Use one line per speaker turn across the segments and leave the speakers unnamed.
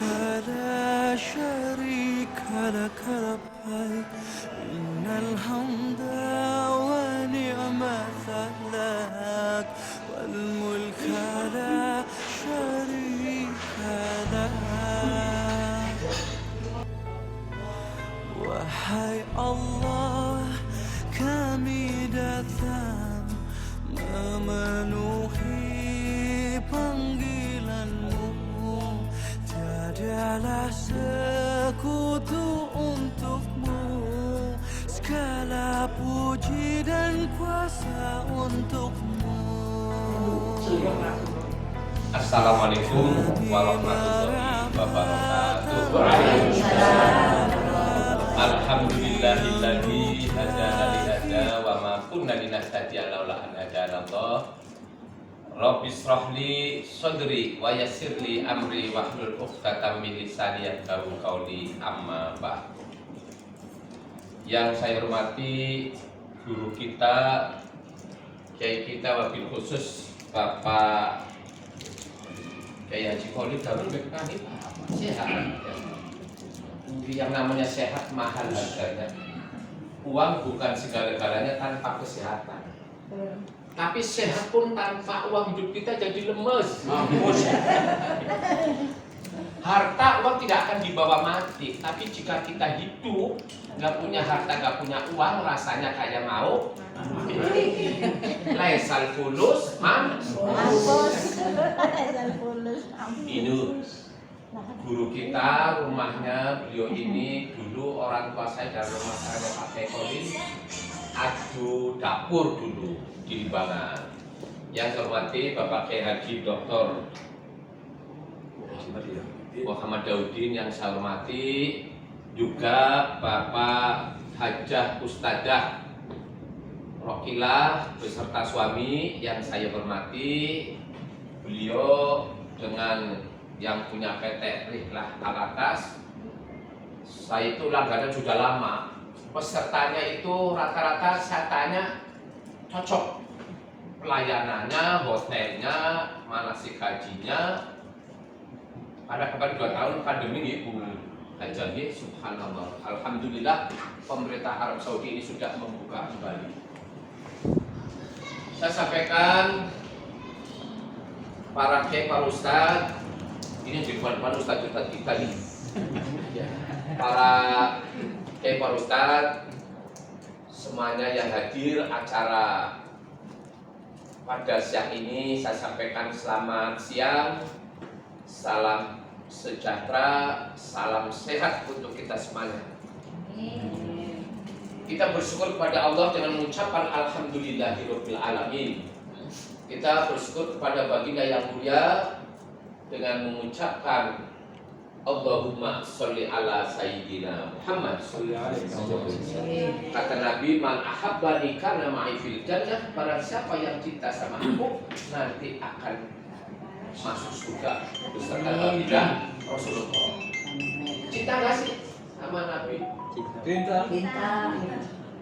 لا شريك لك لبيك إن الحمد ونعمة لك والملك لا شريك لك. Wahai Allah, kami datang memenuhi panggilan-Mu. Tiadalah sekutu untuk-Mu, segala puji dan kuasa untuk-Mu.
Assalamualaikum warahmatullahi wabarakatuh. Alhamdulillahilladzi hadana li hada wa ma kunna linahtadiya laula an hadana Allah. Rabbi shrah li sadri wa yassir li amri wahlul 'uqdatam min lisani yafqahu qawli, amma ba'd. Yang saya hormati guru kita, kiai kita wabil khusus Bapak Kiai Haji Khalid Darul Mekani, sehat ya. Yang namanya sehat mahal harganya. Uang bukan segala-galanya tanpa kesehatan. Tapi sehat pun tanpa uang hidup kita jadi lemes. Harta uang tidak akan dibawa mati. Tapi jika kita hidup nggak punya harta, nggak punya uang, rasanya kayak mau laisal fulus ini guru kita, rumahnya beliau ini dulu orang tua saya dari rumah saya Pak Tekolin adu dapur dulu di Limbangan. Yang saya hormati Bapak Kiai Haji Dr. Muhammad Daudin, yang saya hormati juga Bapak Hajah Ustadzah Rokilah beserta suami yang saya hormati. Beliau dengan yang punya PT Rihlah Alatas, saya itu langganan sudah lama. Pesertanya itu rata-rata saya tanya cocok, pelayanannya, hotelnya, manasik hajinya. Ada kemarin 2 tahun pandemi nih Bu Hajani, subhanallah, alhamdulillah pemerintah Arab Saudi ini sudah membuka kembali. Saya sampaikan para kiai, para ustadz, ini di depan ustadz-ustadz kita nih, para kiai, para ustadz, semuanya yang hadir acara pada siang ini, saya sampaikan selamat siang, salam sejahtera, salam sehat untuk kita semuanya. Kita bersyukur kepada Allah dengan mengucapkan alhamdulillahirabbil alamin. Kita bersyukur kepada baginda yang mulia dengan mengucapkan Allahumma sholli ala sayyidina Muhammad. Kata Nabi, man ahabbani kana ma'i fil jannah, barang siapa yang cinta sama aku nanti akan masuk surga beserta baginda Rasulullah. Cinta gak sih sama Nabi? Cinta.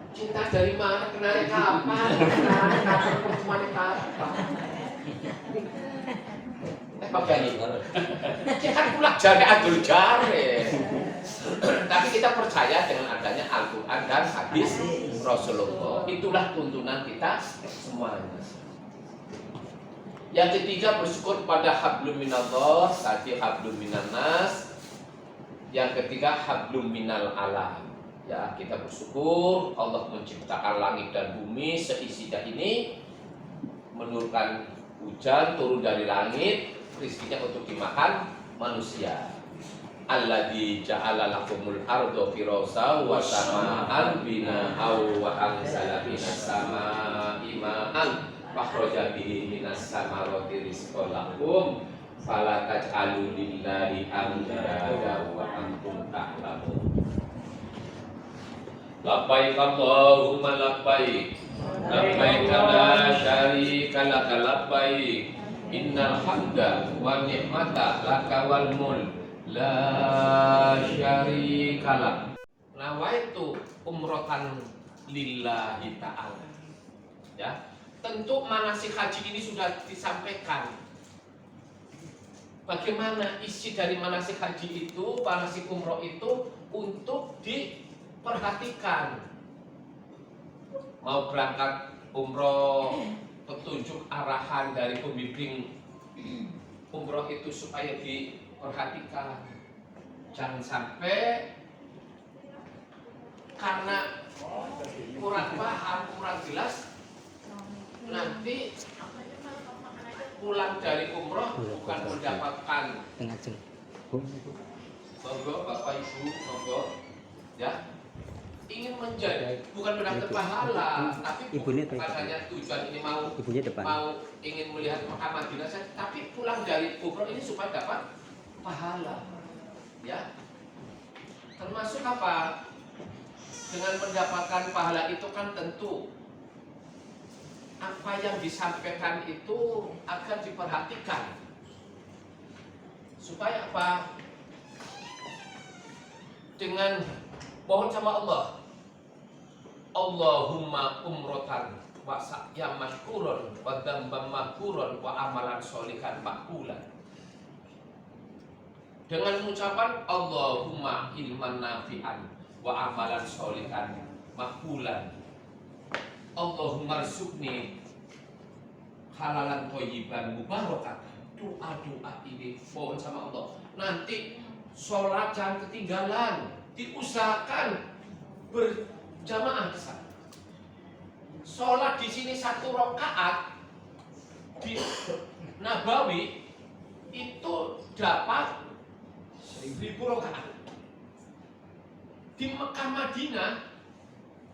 Cinta dari mana? Kenalnya kapan? Kenalnya kapan? Pertemuannya kapan? Pakai ini. Kita pula jari adul jari. Tapi kita percaya dengan adanya Al-Quran dan hadis Rasulullah. Itulah tuntunan kita semuanya. Yang ketiga, bersyukur pada hablum minallah, tadi hablum minannas. Yang ketiga, hablum minal alam. Ya, kita bersyukur Allah menciptakan langit dan bumi seisinya ini, menurunkan hujan turun dari langit, rizkinya untuk dimakan manusia. Alladzi ja'ala lakumul arda firasha wa sama'an bina'aw wa anzala minas sama'i ma'an fakhraja bihi minas samarati rizqan lakum fala taj'alu lillahi andada wa antum ta'lamun. Labbaik Allahumma labbaik, labbaik la syarika laka labbaik, innal hamda wa ni'mata laka wal mulk la syarika lak. Nawaitu umrotan lillahi ta'ala. Ya, tentu manasik haji ini sudah disampaikan Bagaimana isi dari manasik haji itu, manasik umroh itu untuk diperhatikan. Mau berangkat umroh, petunjuk arahan dari pembimbing umroh itu supaya diperhatikan. Jangan sampai karena kurang paham, kurang jelas, nanti pulang dari umroh bukan mendapatkan monggo Bapak Ibu, monggo ya, ingin menjadi bukan mendapat pahala, tapi bukan hanya tujuan ini mau ingin melihat Mekah Madinah saja, tapi pulang dari umroh ini supaya dapat pahala, ya. Termasuk apa? Dengan mendapatkan pahala itu kan tentu apa yang disampaikan itu akan diperhatikan supaya apa? Dengan mohon sama Allah, Allahumma umrotan wa sa'ya mashkuron wa dzamban maghfuron wa amalan sholihan maqbulan. Dengan ucapan Allahumma ilman nafi'an wa amalan sholihan maqbulan. Allahumma rzuqni halalan thayyiban mubarakan. Doa-doa ini mohon sama Allah. Nanti sholat jangan ketinggalan, diusahakan berjamaah di sana. Sholat di sini 1 rakaat di Nabawi itu dapat 1000 rakaat. Di Mekah Madinah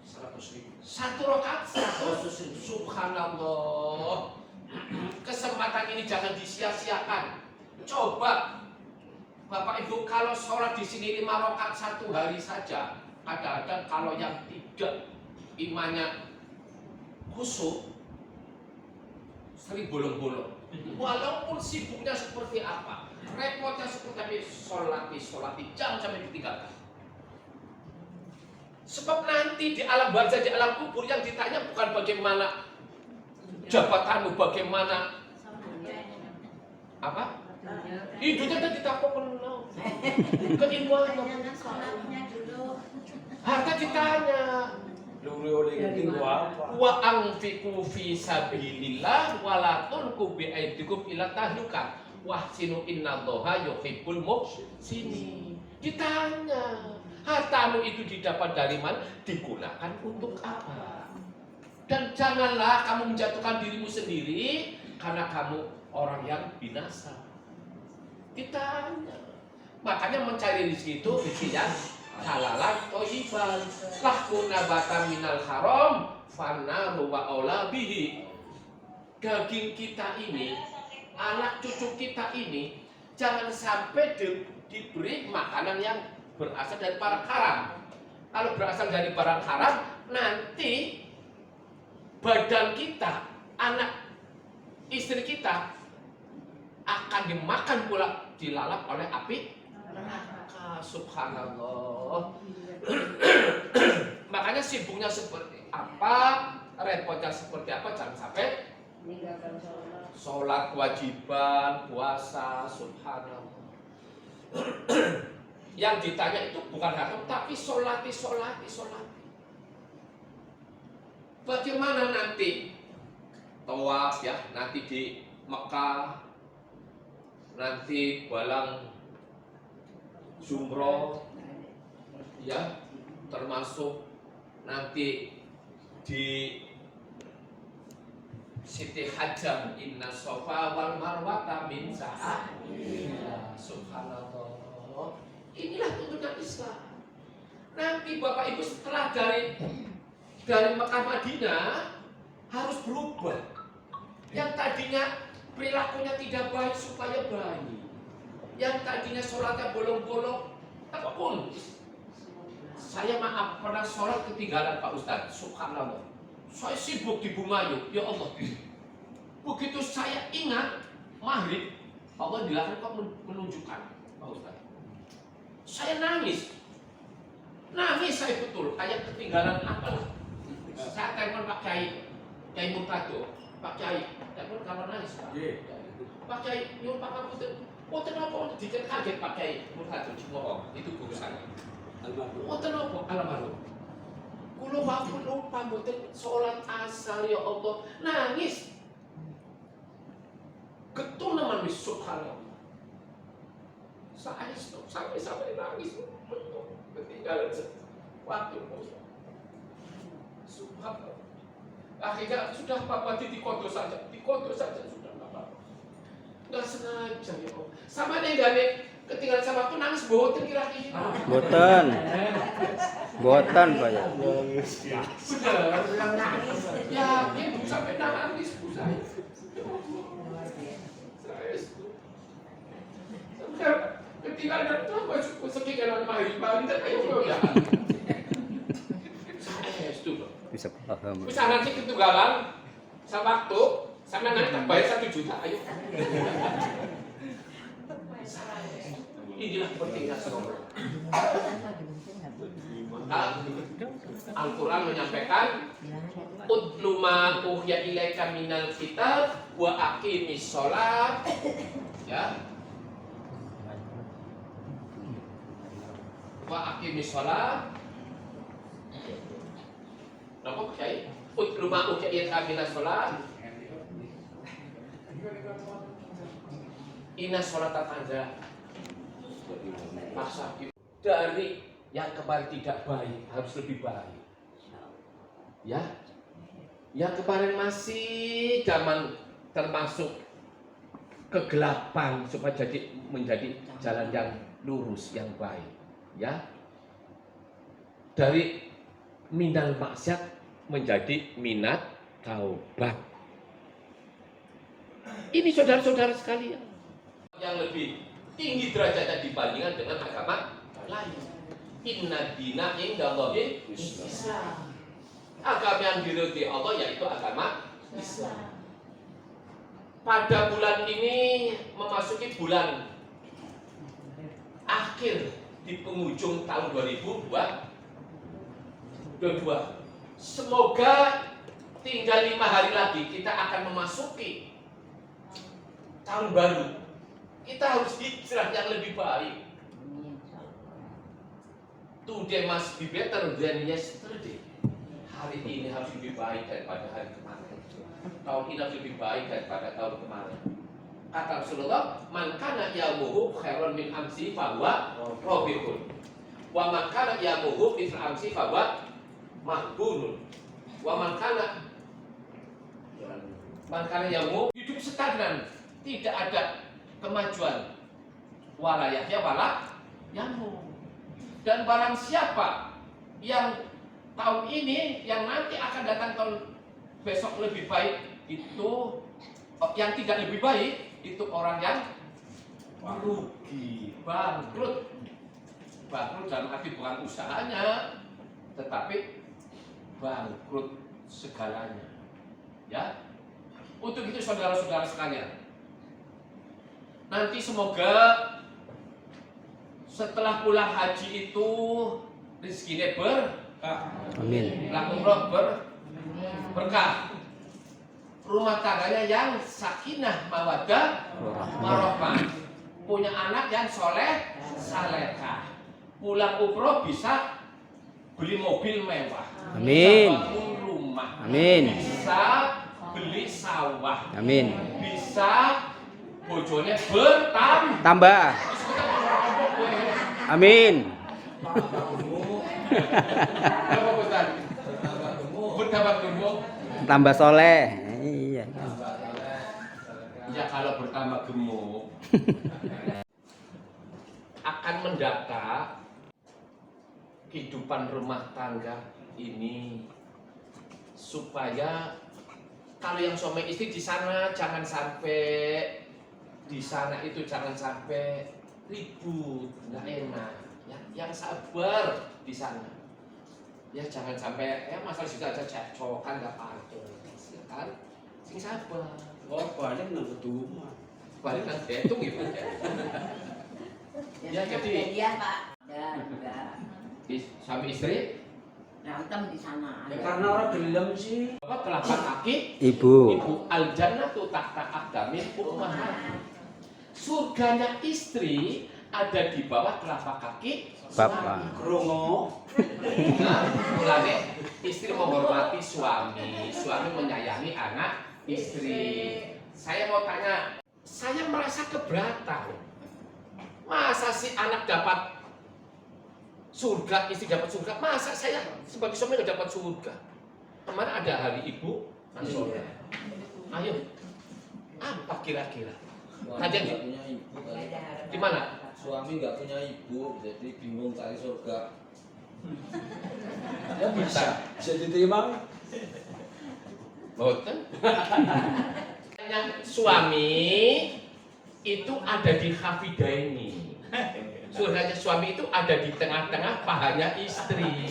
100.000. 1 rakaat 100.000. Subhanallah. Kesempatan ini jangan disia-siakan. Coba Bapak Ibu, kalau sholat di sini 5 rakaat 1 hari saja, kadang-kadang kalau yang tidak imannya khusyuk, sering bolong-bolong. Walaupun sibuknya seperti apa, repotnya seperti apa, sholat jangan sampai ditinggalkan. Sebab nanti di alam barzah, di alam kubur yang ditanya bukan bagaimana jabatanmu, bagaimana apa hidupnya, dan ditakutkan keilmuannya, harta ditanya. Wa anfiqu fi sabilillah wa la tulqu bi aydikum ila tahlukah wahsinu innallaha yuhibbul muhsinin. Ditanya, hartamu itu didapat dari mana? Digunakan untuk apa? Dan janganlah kamu menjatuhkan dirimu sendiri karena kamu orang yang binasa. Ditanya. Makanya mencari rezeki itu rezeki yang halalan thayyiban. Lahku nabatan minal haram fannaru wa aula bihi. Daging kita ini, anak cucu kita ini jangan sampai diberi makanan yang berasal dari barang haram. Kalau berasal dari barang haram, nanti badan kita, anak istri kita akan dimakan pula, dilalap oleh api neraka. Subhanallah. Makanya sibuknya seperti apa, repotnya seperti apa, jangan sampai sholat kewajiban, puasa. Subhanallah. Yang ditanya itu bukan haram, tapi sholati. Bagaimana nanti tawaf ya, nanti di Mekah, nanti balang jumroh ya, termasuk nanti di Siti Hajar, inna sofa wal marwata min sa'atillah. Subhanallah. Inilah tuntunan Islam. Nanti Bapak Ibu setelah dari Mekah Madinah harus berubah. Yang tadinya perilakunya tidak baik supaya baik. Yang tadinya sholatnya bolong-bolong, tekun. Saya maaf pernah sholat ketinggalan Pak Ustadz. Subhanallah. Saya sibuk di Bumayu. Ya Allah. Begitu saya ingat maghrib, Allah dilarang kok menunjukkan Pak Ustadz. Saya nangis saya betul, kayak ketinggalan apa. Saya telepon Pak Kiai Murtado, Pak Kiai, telepon kamar nangis Pak. Pak Kiai nyuwun pangapunten. Wonten apa diken kaget Pak Kiai mun hatur cemoro itu guru saya. Wonten apa almarhum? Kula wau lupa mboten salat asar ya Allah nangis. Getun nemen wis subhanallah. Saya stop sampai nangis. Ketinggalan waktu. Subhanallah. Akhirnya sudah Bapak dikodo saja sudah Bapak. Enggak sengaja ya Allah. Sama nih gane ketinggalan sama waktu nangis boten kira-kira.
Boten Pak ya.
Benar. Yakin sampai nangis Bu saya. Ketinggalan apa sekian mahir balik ayo ya. Saya itu
Bisa paham.
bisa nanti ketunggalan sama waktu sama nanti bayar 1 juta ayo. Inilah pentingnya sholat. Al-Quran menyampaikan utlu ma uhiya ilaika minal kitab wa aqimis sholat, ya, wa aqimis sholat. Napa Kiai? Utlu ma uhiya ilaika minal sholat inna sholata tanda paksa dari yang kemarin tidak baik harus lebih baik. Ya, yang kemarin masih zaman termasuk kegelapan supaya menjadi jalan yang lurus yang baik. Ya, dari minal maksiat menjadi minat taubat. Ini saudara-saudara sekalian yang lebih tinggi derajatnya dibandingkan dengan agama lain. Inna dina indallahi Islam. Agama yang diridhoi Allah yaitu agama Islam. Pada bulan ini memasuki bulan akhir di penghujung tahun 2022. Semoga tinggal 5 hari lagi kita akan memasuki tahun baru. Kita harus hijrah yang lebih baik. Today must be better than yesterday. Hari ini harus lebih baik daripada hari kemarin. Tahun ini harus lebih baik daripada tahun kemarin. Kata Rasulullah, "Man kana yamuhu khairan min amsi fahuwa robihun. Wa man kana yamuhu mithla amsi fahuwa mahbunun. Wa man kana yamuhu hidup stagnan, tidak ada kemajuan. Walayahnya wala yamu." Dan barang siapa yang tahun ini, yang nanti akan datang tahun besok lebih baik, itu yang tidak lebih baik, itu orang yang rugi, bangkrut. Bangkrut dalam arti bukan usahanya, tetapi bangkrut segalanya. Ya, untuk itu saudara-saudara sekalian, nanti semoga setelah pulang haji itu rezekinya
Amin.
umroh berkah, rumah tangganya yang sakinah mawaddah warahmah, punya anak yang soleh salehah, pulang umroh bisa beli mobil mewah,
Amin.
bisa bangun rumah,
Amin.
bisa beli sawah,
Amin.
bisa bojone bertambah.
Tambah. Amin.
Apa Ustaz? Bertambah gemuk.
Tambah soleh. Iya.
Ya kalau bertambah gemuk akan mendata kehidupan rumah tangga ini, supaya kalau yang suami istri di sana jangan sampai di sana itu jangan sampai ribut, nggak enak. Ya, yang sabar di sana. Ya jangan sampai masalah situ aja cekcokan nggak pantas, ya kan? Sing sabar.
Oh, balik nang kedua.
Balik nang detung gitu. Ya jadi
iya Pak. Ya, juga.
suami istri
berantem di sana.
Ya karena orang gelem sih.
Apa telapak kaki?
Ibu.
Ibu. Al jannatu tahta aqdamil ummahat. Surganya istri ada di bawah telapak kaki
Bapak.
Krongo.
Nah, mulane istri menghormati suami, suami menyayangi anak istri. Saya mau tanya, saya merasa keberatan. Masa sih anak dapat surga, istri dapat surga? Masa saya sebagai suami nggak dapat surga? Kemarin ada hari ibu, Ansor. Ayo, apa kira-kira? Tadi
nggak punya ibu kali.
di mana?
Suami nggak punya ibu, jadi bingung cari surga.
Ya bisa diterima.
Boten. Suami itu ada di hafidaini. Surganya suami itu ada di tengah-tengah pahanya istri.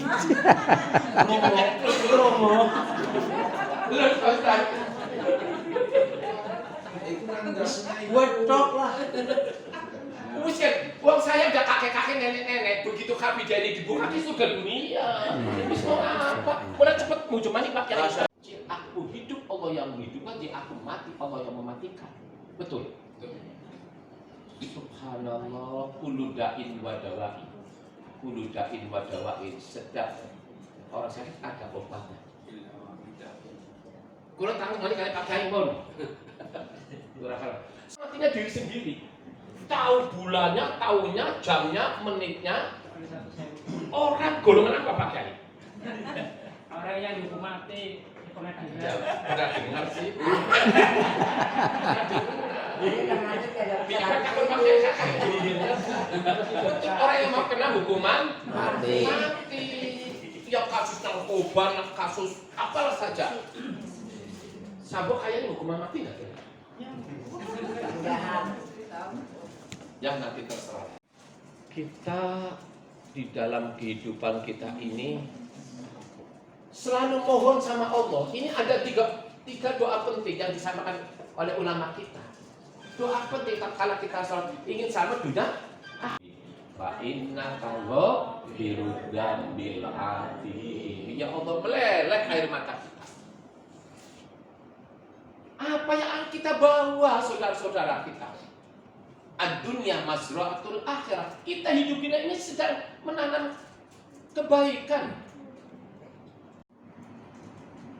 Krongo.
Lurus Ustaz.
Itu kan nggak punya ibu.
Wedok lah.
Buset, uang saya udah kakek-kakek nenek-nenek begitu hafidaini dibuka di surga dunia. Bisa mau apa? Mulai cepet mau cuma nih Pak Kiai. Aku hidup, Allah yang menghidupkan, aku mati, Allah yang mematikan. Betul. Subhanallah, kullu da'in wa dawa'i. Kullu da'in wa dawa'i. Setiap orang sakit ada obatnya. Kurang tahu kali Pak Kiai pun. Matinya diri sendiri. Tahu bulannya, tahunnya, jamnya, menitnya. Orang golongan apa Pak Kiai?
Orang yang dihukum mati pernah
Ya, pernah dengar sih. Bicara takut pakai orang yang mau kena hukuman
Mati.
mati. Ya kasus narkoba, kasus apalah saja. Sabuk kayaknya hukuman mati nggak kira? Yang nanti terserah. Kita di dalam kehidupan kita ini selalu mohon sama Allah. Ini ada tiga doa penting yang disampaikan oleh ulama kita. Doa penting kalau kita ingin sama dunia. Fa inna kallo birudam bil hati. Ya Allah, meleleh air mata kita. Apa yang kita bawa saudara-saudara kita? Ad-dunya mazra'atul akhirah. Kita hidup ini sedang menanam kebaikan.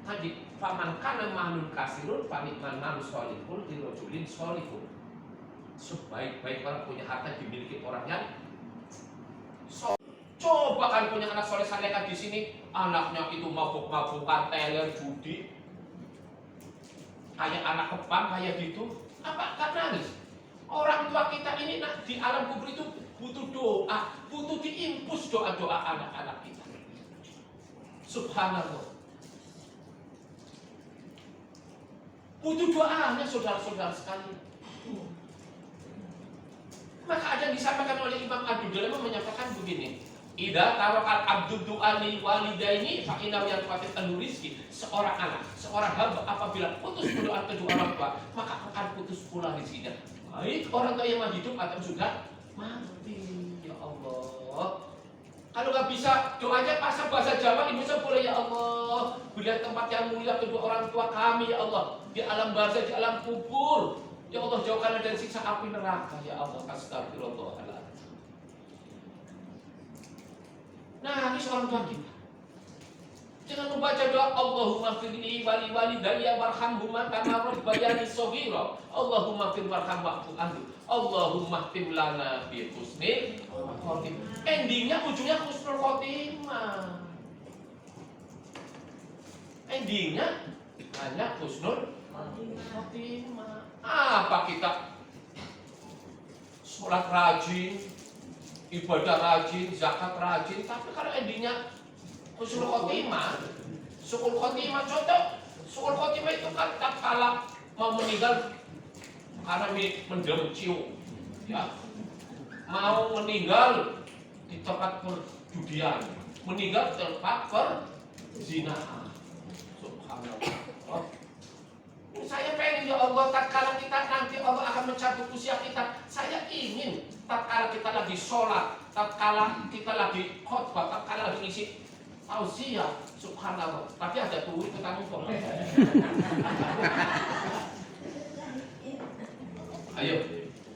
Tadi faman kana mahlun kasirun panikman malu solihun dirojulin solihun. Sebaik-baik orang punya harta dimiliki orang yang coba kan punya anak soleh salehah di sini, anaknya itu mabuk-mabukan, teler, judi, kayak anak kepang kayak gitu. Apa kan nangis? Orang tua kita ini di alam kubur itu butuh doa, butuh diimpus doa-doa anak-anak kita. Subhanallah. Butuh doanya saudara-saudara sekalian. Maka ada yang disampaikan oleh Imam Ad-Dudailami menyampaikan begini. Idza tarakal abdu du'a li walidaini fa innahu yanqati al-rizqi. Seorang anak, seorang hamba apabila putus berdoa kedua orang tua, maka akan putus pula rezekinya. Baik orang tua yang masih hidup atau sudah mati. Ya Allah. Kalau nggak bisa doanya pasang bahasa Jawa, Indonesia boleh ya Allah. Berilah tempat yang mulia kedua orang tua kami ya Allah. Di alam barzah, di alam kubur. Ya Allah, jauhkanlah dari siksa api neraka ya Allah. Astagfirullahaladzim. Nangis orang tua kita. Jangan membaca doa Allahumma firli wali walidayya warhamhuma kama rabbayani shaghira. Allahumma fir warham wa'fu anhu. Allahumma tim lana bi husnil khotimah. Endingnya ujungnya husnul khotimah. Endingnya hanya husnul khotimah. Apa kita sholat rajin, ibadah rajin, zakat rajin, tapi kalau endingnya husnul khotimah, syukur khotimah, contoh syukur khotimah itu kan tak kalah mau meninggal karena mendem cium, ya, mau meninggal di tempat perjudian, meninggal di tempat perzinahan. Subhanallah. Saya pengen ya Allah, tatkala kita nanti Allah akan mencabut usia kita, saya ingin tatkala kita lagi sholat, tatkala kita lagi khotbah, tatkala lagi ngisi tausiah, subhanallah. Tapi ada duit ke kamu kok. Ayo.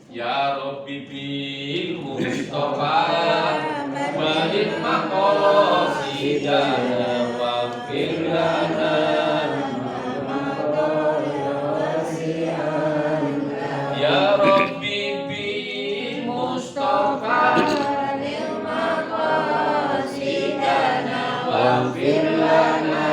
Ya Rabbi bil Mustafa Balik maqasidana Waghfir lana Ya Rabbi bil Mustafa Balik maqasidana Waghfir lana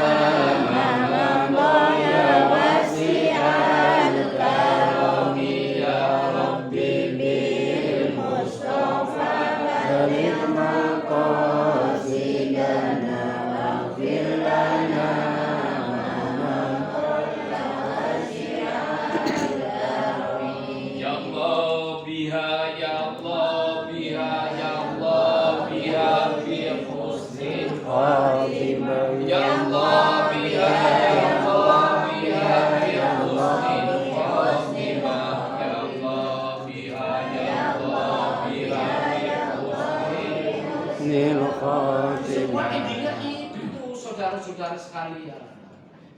semua intinya itu saudara-saudara sekalian.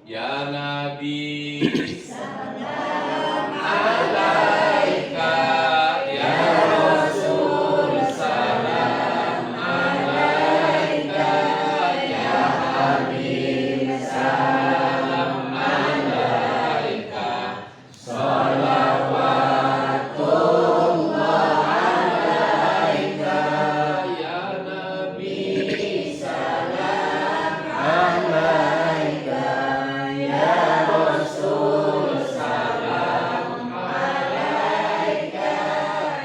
Ya Nabi salam alaika ya Rasul salam alaika ya Habib salam alaika salawatullah alaika ya Nabi salam alaika ya Rasul salam alaika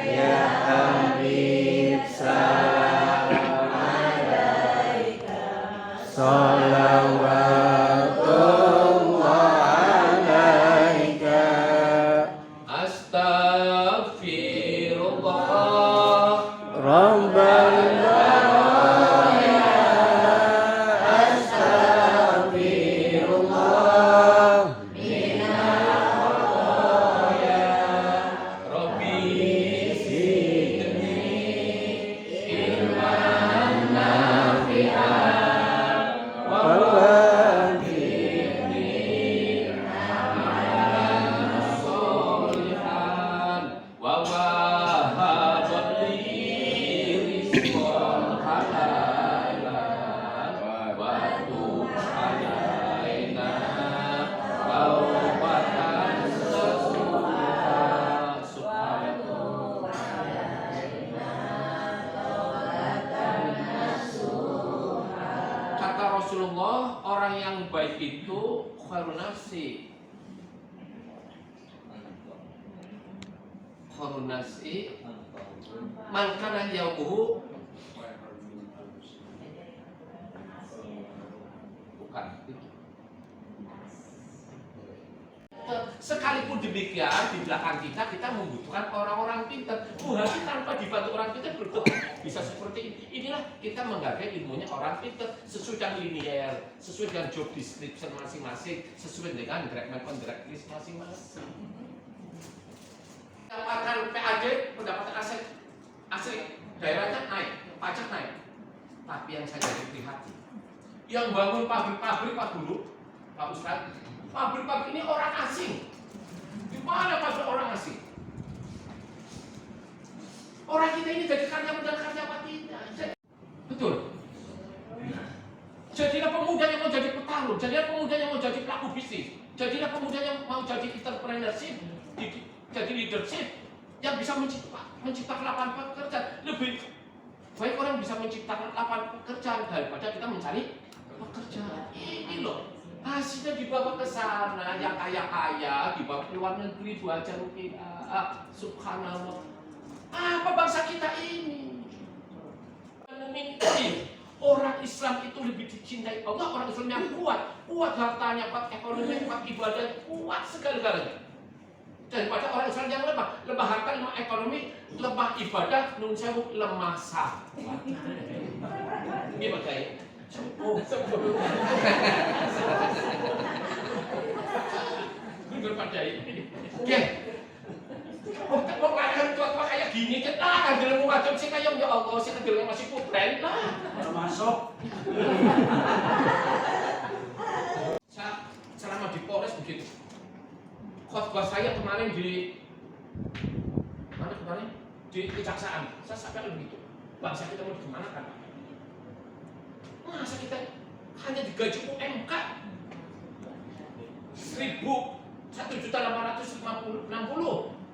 ya Habib salam alaika salawatullah alaika astaghfirullah rabbana Rasulullah, orang yang baik itu khairun nasi. Khairun nasi man kana yaumuhu bukan. Sekalipun demikian di belakang kita membutuhkan orang-orang pintar. Muhajir tanpa dibantu orang pintar belum bisa seperti ini. Inilah kita menghargai ilmunya orang pintar sesuai dengan linear, sesuai dengan job description masing-masing, sesuai dengan direct on direct list masing-masing. Pendapatan PAD, pendapatan aset daerahnya naik, pajak naik. Tapi yang saya jadi prihatin, yang bangun pabrik-pabrik Pak Guru, Pak Ustadz, pabrik-pabrik ini orang asing. Di mana pabrik orang asing? Orang kita ini jadi karyawan dan karyawan tidak. Betul. Jadilah pemuda yang mau jadi petarung, jadilah pemuda yang mau jadi pelaku bisnis, jadilah pemuda yang mau jadi entrepreneurship, jadi leadership yang bisa menciptakan lapangan pekerjaan. Lebih baik orang bisa menciptakan lapangan pekerjaan daripada kita mencari pekerjaan. Ini loh. Hasilnya dibawa ke sana, yang kaya-kaya dibawa ke luar negeri 2 juta rupiah. Subhanallah. Apa bangsa kita ini? Orang Islam itu lebih dicintai Allah. Orang Islam yang kuat hartanya, kuat ekonomi, kuat ibadah, kuat segala-galanya. Daripada orang Islam yang lemah harta, lemah ekonomi, lemah ibadah, nun sewu, lemah sah. Ini pakai. Bener pada ini. Oke. Mau kalian tuat pakai gini kan dalam macam sih kayak ya Allah sih dalam masih putren lah.
Masuk.
Selama di Polres begitu. Khotbah saya kemarin di mana kemarin di Kejaksaan. Saya sampaikan begitu. Bangsa kita mau kemana kan? Masa kita hanya digaji UMK 1.860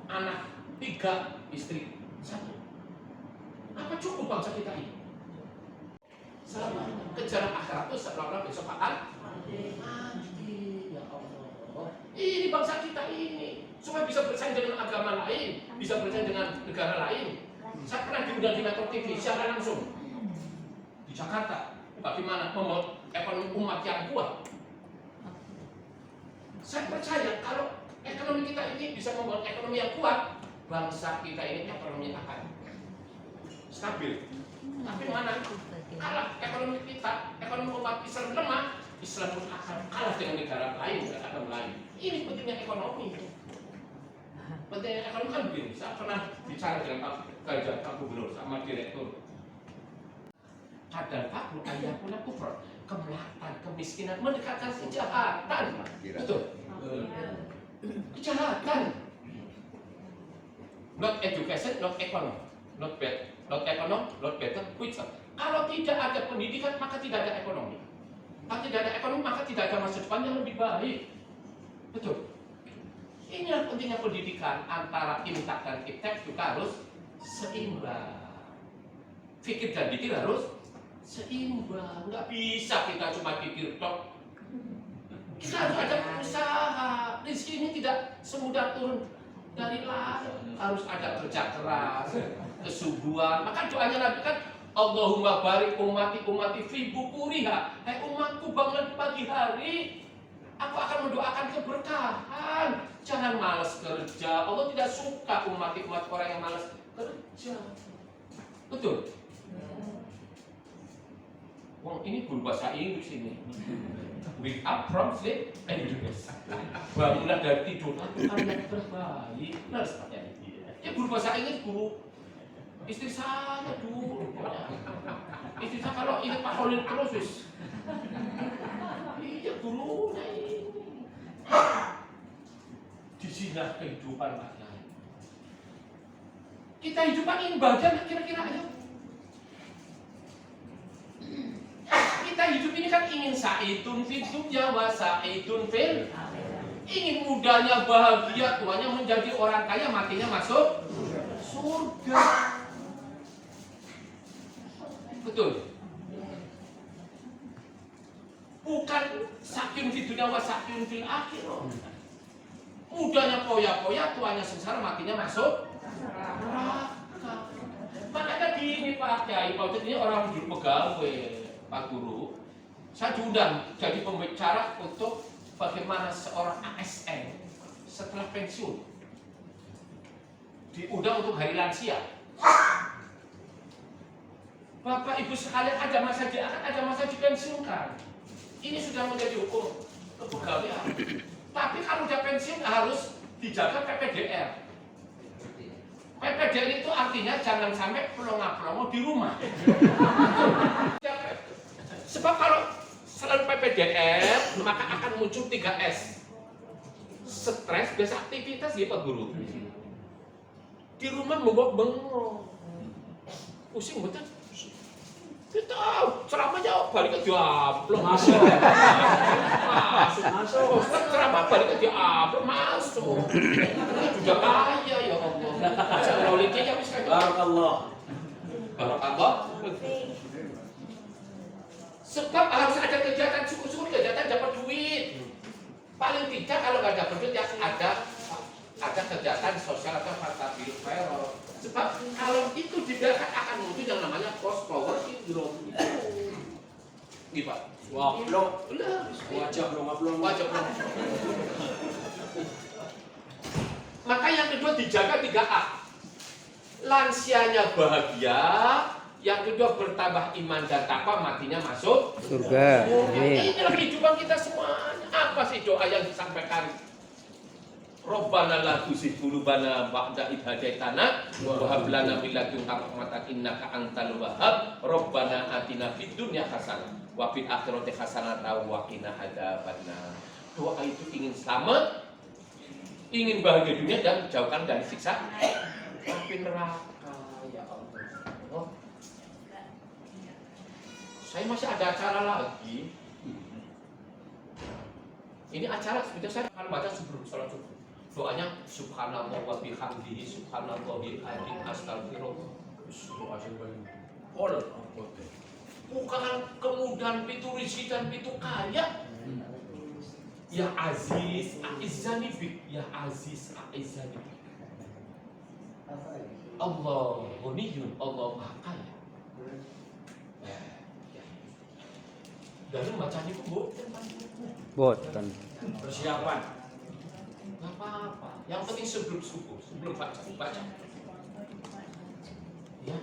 anak 3 istri 1. Apa cukup bangsa kita ini? Selama kejar akhirat itu seolah-olah besok akan mati. Ya Allah. Ini bangsa kita ini supaya bisa bersaing dengan agama lain, bisa bersaing dengan negara lain. Saya pernah diundang di Metro TV secara langsung di Jakarta. Bagaimana membuat ekonomi umat yang kuat? Saya percaya kalau ekonomi kita ini bisa membuat ekonomi yang kuat, bangsa kita ini ekonomi akan stabil. Tapi mana kalau ekonomi kita, ekonomi umat Islam lemah, Islam pun akan kalah dengan negara lain, dengan agama lain. Ini pentingnya ekonomi. Pentingnya ekonomi kan begini. Saya pernah bicara dengan Pak Gubernur sama Direktur. Kadang fakru ayakuna kufur, kemelatan, kemiskinan, mendekatkan kejahatan. Betul. Kejahatan. Not education, not economy, not bad, not economy, not better, quicker. Kalau tidak ada pendidikan, maka tidak ada ekonomi. Kalau tidak ada ekonomi, maka tidak ada masa depan yang lebih baik. Betul. Inilah pentingnya pendidikan antara imtak dan iptek juga harus seimbang. Fikir dan dikir harus seimbang. Nggak bisa kita cuma pikir tok. Kita harus ada usaha. Rezeki ini tidak semudah turun dari langit. Harus ada kerja keras, kesungguhan. Maka doanya Nabi kan, Allahumma barik ummati fi bukuriha. Hai umatku, bangunlah di pagi hari. Aku akan mendoakan keberkahan. Jangan malas kerja. Allah tidak suka umat orang yang malas kerja. Betul. Wong ini guru bahasa Inggris ini. Wake up from sleep and education. Bangunlah dari tidur. Lakukan yang terbaik. Benar seperti ini. Ya guru bahasa Inggris, guru istri saya dulu. Istri saya kalau ingat Pak Holil terus wis. Iya gurunya ini. Di sini kehidupan rakyat. Kita hidupan ini bagian kira-kira aja. Kita hidup ini kan ingin sa'idun fid dunya wa sa'idun fil. Ingin mudanya bahagia, tuanya menjadi orang kaya, matinya masuk surga. Betul. Bukan sakin fid dunya wa sakin fil akhirah. Mudanya poya-poya, tuanya sengsara, matinya masuk neraka. Makanya gini Pak Kiai, Pak ini orang juru pegawai, Pak Guru. Saya diundang jadi pembicara untuk bagaimana seorang ASN setelah pensiun diundang untuk hari lansia. Bapak Ibu sekalian, ada masa diangkat, ada masa dipensiunkan. Ini sudah menjadi hukum kepegawaian. Tapi kalau udah pensiun harus dijaga PPDR. PPDR itu artinya jangan sampai pelongo-pelongo di rumah. Sebab kalau selain PPDR, maka akan muncul 3S. Stres, biasa aktivitas ya Pak Guru. Di rumah bengok-bengok. Pusing betul. Kita ceramahnya balik ke diaplok.
Masuk.
Masuk. Ceramah balik ke diaplok, masuk. Sudah kaya ya Allah. Teknologinya bisa.
Barakallah.
Barakallah. Sebab harus ada kegiatan, syukur-syukur kegiatan dapat duit. Paling tidak kalau nggak dapat duit ya ada kegiatan sosial atau faktabil viral. Sebab kalau itu dibiarkan akan muncul yang namanya post power syndrome itu. Nih Pak.
Wah, wajah belum.
Maka yang kedua dijaga 3A. Lansianya bahagia, yang kedua bertambah iman dan takwa, matinya masuk
Surga. Amin.
Inilah kehidupan kita semuanya. Apa sih doa yang disampaikan Rabbana la tuzigh qulubana ba'da idh hadaitana wa hab lana min ladunka rahmatan innaka antal wahhab. Rabbana atina fid dunya hasanah wa fil akhirati hasanah wa qina adzabannar. Doa itu ingin selamat, ingin bahagia dunia dan jauhkan dari siksa api neraka. Ya Allah. Saya masih ada acara lagi. Ini acara seperti saya akan baca sebelum sholat subuh. Doanya subhanallah wa bihamdihi subhanallah wa bihamdihi astagfirullah. Bukan kemudahan pintu rezeki dan pintu kaya. Ya Aziz a'izzani bik, ya Aziz a'izzani bik. Allah ghaniyun, Allah maha kaya. Dan bacanya Bu.
Boten.
Persiapan.
Gak apa-apa. Yang penting sebelum subuh, sebelum baca. Ya.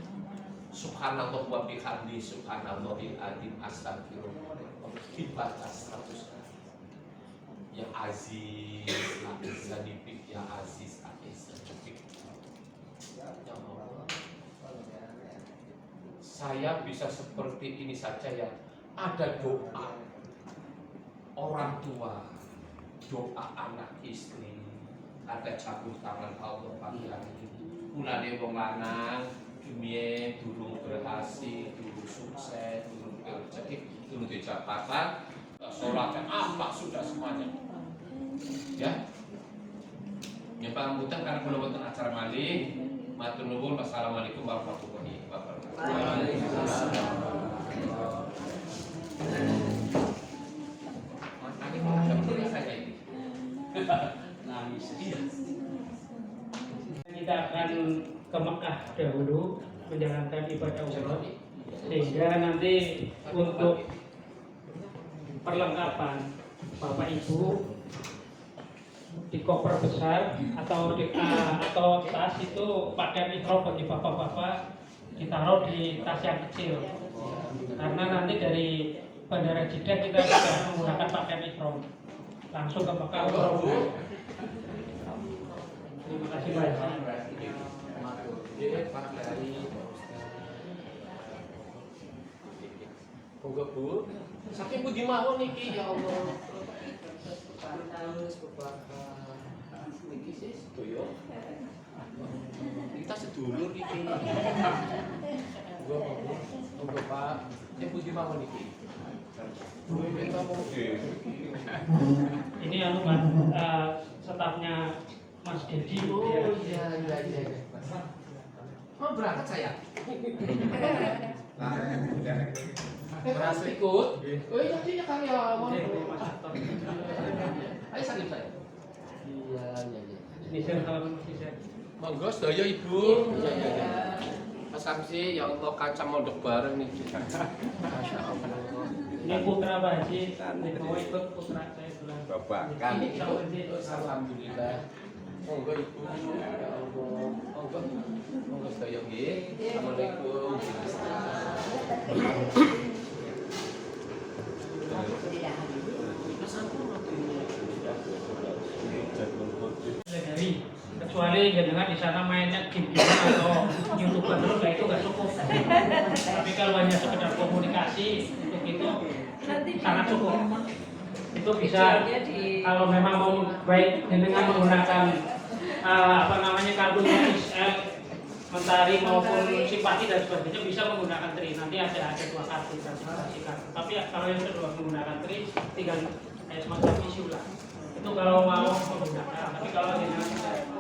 Subhanallah wa bihamdi, subhanallahil adzim, astagfirullah. Dibaca 100 kali. Ya Aziz, a'izzani bik, ya Aziz, a'izzani bik. Ya Allah. Saya bisa seperti ini saja ya. Ada doa orang tua, doa anak istri, ada cabut tangan Allah pagi hari ini. Mulane wong lanang dunia durung berhasil, durung sukses, durung rezeki, durung di jabatan, sholat apa sudah semuanya. Ya. Yang pangapunten karena kula wonten acara malih. Matur nuwun. Wassalamualaikum warahmatullahi wabarakatuh. Waalaikumsalam.
Kita akan ke Mekah dahulu menjalankan ibadah umroh, sehingga nanti untuk perlengkapan Bapak Ibu di koper besar atau tas itu pakaian ihram bagi bapak-bapak ditaruh di tas yang kecil, karena nanti dari Bandara Jeddah kita sudah menggunakan pakaian ihram langsung ke Mekah umroh. Terima kasih banyak.
Moga Bu, saking budi mawon niki ya Allah. Niki sih sedoyo. Kita sedulur niki. Moga Pak, saking budi mawon niki.
Ini stafnya Mas Dedi.
Oh iya. Mau berangkat saya? Berhasil ikut? Oh iya dia kali ya. Ayo salim saya. Iya.
Bisa kalau bisa.
Monggo sedaya Ibu. Iya. Mas Samsi, ya Allah kaca mondok bareng nih. Masya Allah.
Ini putra Pak Haji, mau ikut putra saya bilang.
Bapak
Kan alhamdulillah. Monggo Ibu. Ya Allah. Monggo sedaya nggih. Assalamualaikum.
Kecuali jangan di sana mainnya game atau YouTuber terus, itu nggak cukup. Tapi kalau hanya sekedar komunikasi untuk itu sangat cukup. Itu bisa kalau memang mau baik dengan menggunakan kartunya XL, Mentari maupun Simpati dan sebagainya, bisa menggunakan Tri. Nanti ada 2 kartu transaksi kartu. Tapi kalau yang kedua menggunakan Tri, tinggal semacam isi ulang. Itu kalau mau menggunakan. Tapi kalau dengan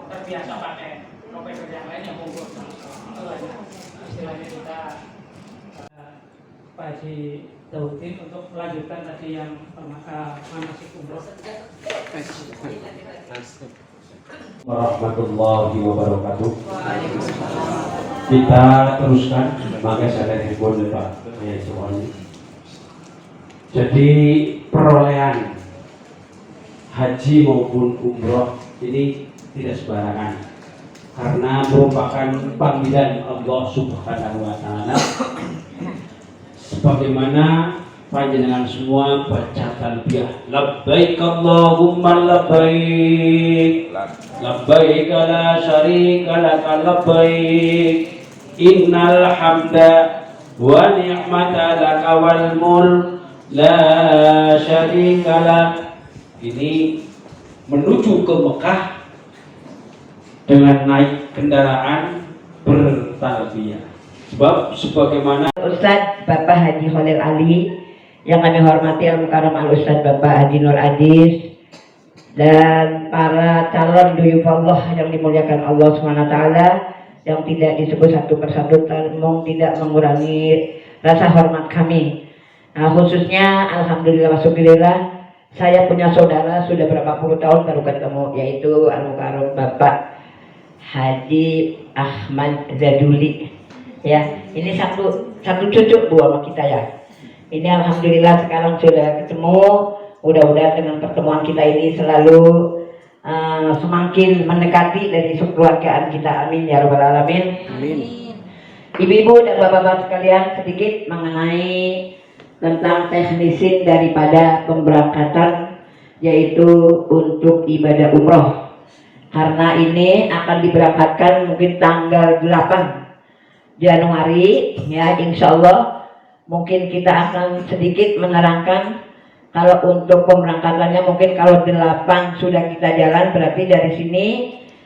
terbiasa pakai provider yang lain yang monggo. Istilahnya kita Pak Haji Daudin untuk melanjutkan tadi yang manasik umroh.
Warahmatullahi wabarakatuh. Kita teruskan, maka saya handphone Pak. Ya, semuanya. Jadi perolehan haji maupun umroh ini tidak sembarangan, karena merupakan panggilan Allah Subhanahu wa Ta'ala, sebagaimana panjenengan semua baca talbiyah. Labbaik Allahumma labbaik, labbaik la syarika laka labbaik, innal hamda wa ni'mata laka wal mulk la syarika lak. Ini menuju ke Mekah dengan naik kendaraan bertalbiyah. Sebab sebagaimana
Ustadz Bapak Haji Khalil Ali yang kami hormati Al-Mukarram Al-Ustadz Bapak Haji Nur Adis dan para calon duyufallah yang dimuliakan Allah SWT yang tidak disebut satu persatu tidak mengurangi rasa hormat kami. Nah, khususnya alhamdulillah wasyukurillah saya punya saudara sudah berapa puluh tahun baru ketemu, yaitu Al-Mukarram Bapak Haji Ahmad Zaduli. Ya, ini satu cucu Bu sama kita ya. Ini alhamdulillah sekarang sudah ketemu. Mudah-mudahan dengan pertemuan kita ini selalu semakin mendekati dari kekeluargaan kita. Amin ya rabbal alamin.
Amin.
Ibu-ibu dan bapak-bapak sekalian, sedikit mengenai tentang teknisin daripada pemberangkatan, yaitu untuk ibadah umroh. Karena ini akan diberangkatkan mungkin tanggal 8 Januari ya, insya Allah mungkin kita akan sedikit menerangkan. Kalau untuk pemberangkatannya mungkin kalau 8 sudah kita jalan, berarti dari sini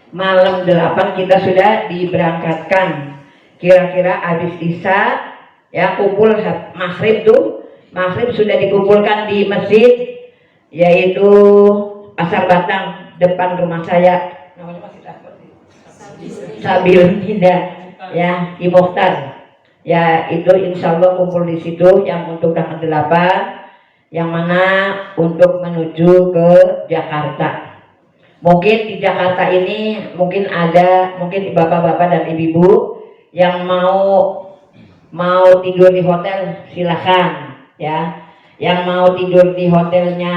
malam 8 kita sudah diberangkatkan. Kira-kira habis isya ya, kumpul maghrib tuh, maghrib sudah dikumpulkan di masjid yaitu Pasar Batang depan rumah saya, namanya masih Sabil Indah ya, di Mokhtar ya, itu insya Allah kumpul di situ yang untuk tanggal 8, yang mana untuk menuju ke Jakarta. Mungkin di Jakarta ini mungkin bapak-bapak dan ibu-ibu yang mau tidur di hotel silahkan ya, yang mau tidur di hotelnya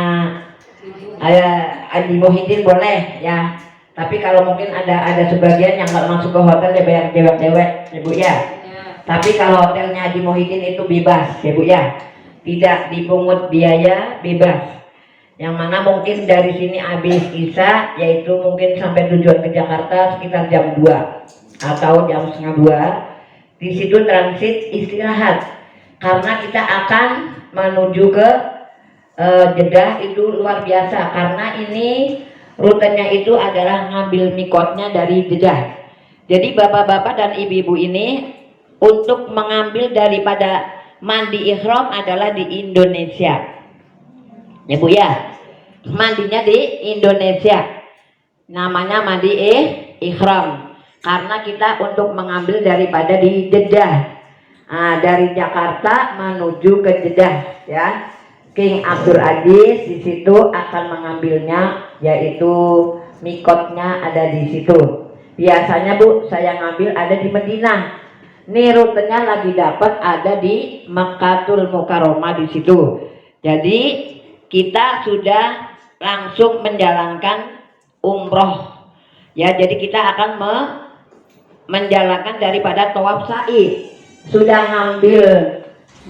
Haji Muhyiddin boleh ya. Tapi kalau mungkin ada sebagian yang nggak masuk ke hotel ya bayar dewek-dewek ya Bu ya. Tapi kalau hotelnya Haji Muhyiddin itu bebas ya Bu ya, tidak dipungut biaya, bebas. Yang mana mungkin dari sini habis isya, yaitu mungkin sampai tujuan ke Jakarta sekitar jam 2 atau jam setengah 2. Di situ transit istirahat karena kita akan menuju ke Jeddah. Itu luar biasa karena ini rutenya itu adalah ngambil mikotnya dari Jeddah. Jadi bapak-bapak dan ibu-ibu ini untuk mengambil daripada mandi ihram adalah di Indonesia ya Bu ya, mandinya di Indonesia, namanya mandi ihram. Karena kita untuk mengambil daripada di Jeddah, dari Jakarta menuju ke Jeddah ya, King Abdul Aziz di situ akan mengambilnya, yaitu mikotnya ada di situ. Biasanya Bu saya ngambil ada di Madinah. Nih rutenya lagi dapat ada di Makkatul Mukarramah di situ. Jadi kita sudah langsung menjalankan umroh ya. Jadi kita akan menjalankan daripada tawaf sa'i. Sudah ngambil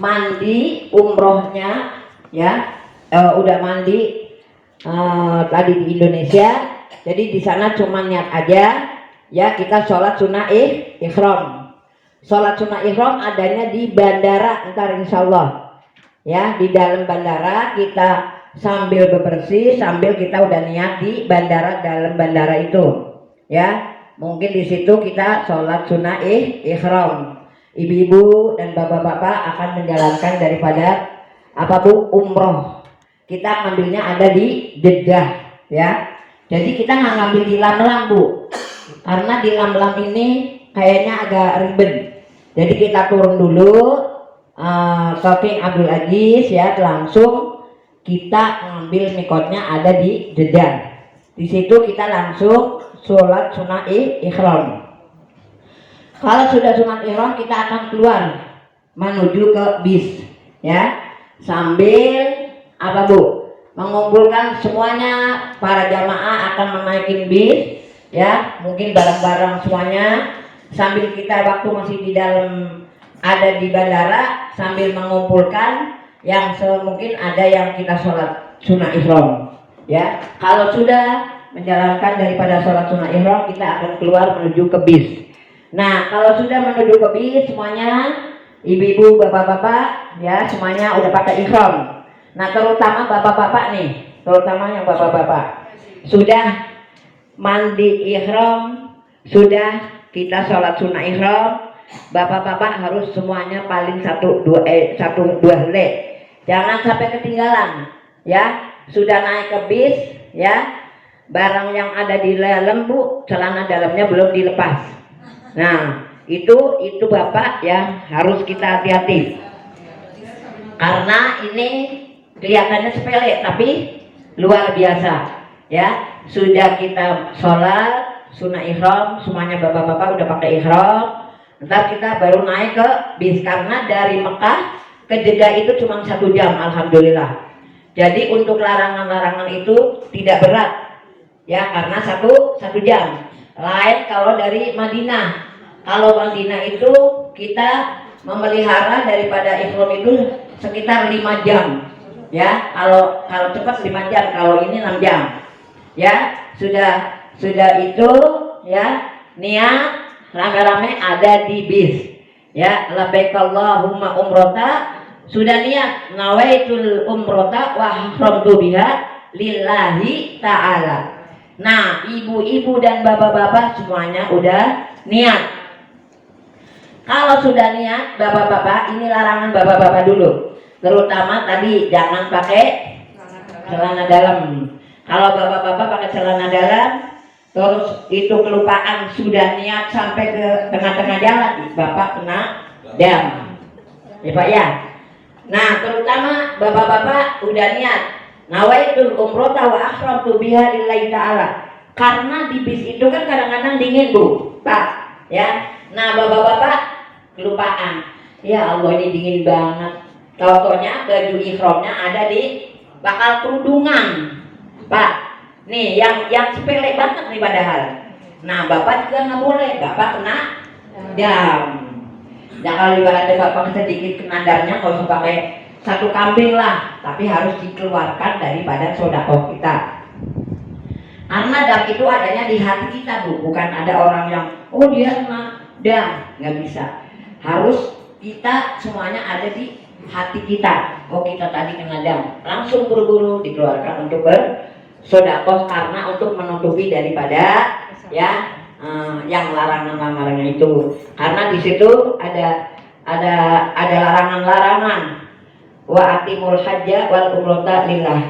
mandi umrohnya ya, udah mandi tadi di Indonesia. Jadi di sana cuma niat aja ya, kita sholat sunnah ihram. Sholat sunnah ihram adanya di bandara ntar insya Allah ya. Di dalam bandara kita sambil bebersih, sambil kita udah niat di bandara, dalam bandara itu ya. Mungkin di situ kita sholat sunnah ihram. Ibu-ibu dan bapak-bapak akan menjalankan daripada apa Bu, umroh. Kita ngambilnya ada di Jeddah ya. Jadi kita nggak ngambil di Lamlam Bu, karena di Lamlam ini kayaknya agak ribet. Jadi kita turun dulu ke King Abdul Aziz ya, langsung kita ngambil mikotnya ada di Jeddah. Di situ kita langsung sholat sunnah ihram. Kalau sudah sunat ihram kita akan keluar menuju ke bis ya, sambil apa Bu, mengumpulkan semuanya, para jamaah akan menaikin bis ya, mungkin barang-barang semuanya, sambil kita waktu masih di dalam ada di bandara sambil mengumpulkan yang mungkin ada yang kita sholat sunnah ihram, ya. Kalau sudah menjalankan daripada sholat sunnah ihram, kita akan keluar menuju ke bis. Nah, kalau sudah menuju ke bis, semuanya ibu-ibu, bapak-bapak, ya semuanya udah pakai ihram. Nah, terutama bapak-bapak nih, terutama yang bapak-bapak sudah mandi ihram, sudah kita sholat sunnah ihram, bapak-bapak harus semuanya paling satu dua helai. Jangan sampai ketinggalan, ya. Sudah naik ke bis, ya. Barang yang ada di dalam, Bu, celana dalamnya belum dilepas. Nah, itu bapak ya harus kita hati-hati. Karena ini kelihatannya sepele tapi luar biasa, ya. Sudah kita sholat sunnah ihram, semuanya bapak-bapak udah pakai ihram. Ntar kita baru naik ke bis, karena dari Mekah ke Jeddah itu cuma 1 jam, alhamdulillah. Jadi untuk larangan-larangan itu tidak berat, ya, karena satu jam. Lain kalau dari Madinah. Kalau Madinah itu kita memelihara daripada ihram itu sekitar 5 jam, ya. Kalau cepat 5 jam, kalau ini 6 jam, ya. Sudah itu, ya, niat rame-rame ada di bis, ya. Labbaik Allahumma umrata, sudah niat nawaitul umrata wa ihramtu biha lillahi ta'ala. Nah, ibu-ibu dan bapak-bapak semuanya udah niat. Kalau sudah niat, bapak-bapak, ini larangan bapak-bapak dulu. Terutama tadi jangan pakai celana dalam. Kalau bapak-bapak pakai celana dalam, terus itu kelupaan sudah niat sampai ke tengah-tengah jalan, bapak kena dam, ya Pak ya. Nah, terutama bapak-bapak udah niat nawaitul umrata wa ihramtu biha lillahi ta'ala. Karena di bis itu kan kadang-kadang dingin, Bu, Pak, ya. Nah, bapak-bapak kelupaan. Ya Allah, ini dingin banget. Contohnya baju ihramnya ada di bakal kerudungan, Pak. Nih, yang sepele banget nih padahal. Nah, bapak juga nggak boleh, bapak kena dam. Ya kalau ibaratnya bapak sedikit kena damnya, nggak usah pakai 1 kambing lah, tapi harus dikeluarkan daripada sedekah kita. Karena dam itu adanya di hati kita, Bu, bukan ada orang yang oh dia kena dam, nggak bisa. Harus kita semuanya ada di hati kita. Oh, kita tadi kena dam, langsung buru-buru dikeluarkan untuk bersedekah, karena untuk menutupi daripada ya yang larangan-larangan itu. Karena di situ ada larangan-larangan. Wa atimul hajja wal umrata lillah.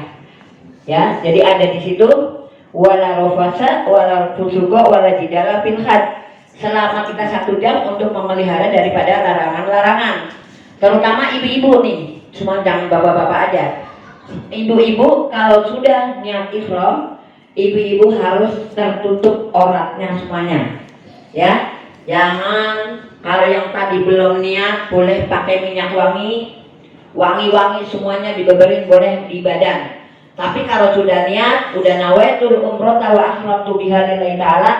Ya, jadi ada di situ wala rafasa wala fusuqa wala jidala fil hajj. Selama kita 1 jam untuk memelihara daripada larangan-larangan. Terutama ibu-ibu nih, cuma jangan bapak-bapak aja. Ibu-ibu kalau sudah niat ihram, ibu-ibu harus tertutup auratnya semuanya, ya. Jangan kalau yang tadi belum niat boleh pakai minyak wangi semuanya dibeberin boleh di badan. Tapi kalau sudah niat, udah nawaitul umrata wa ihramtu biha lillahi ta'ala,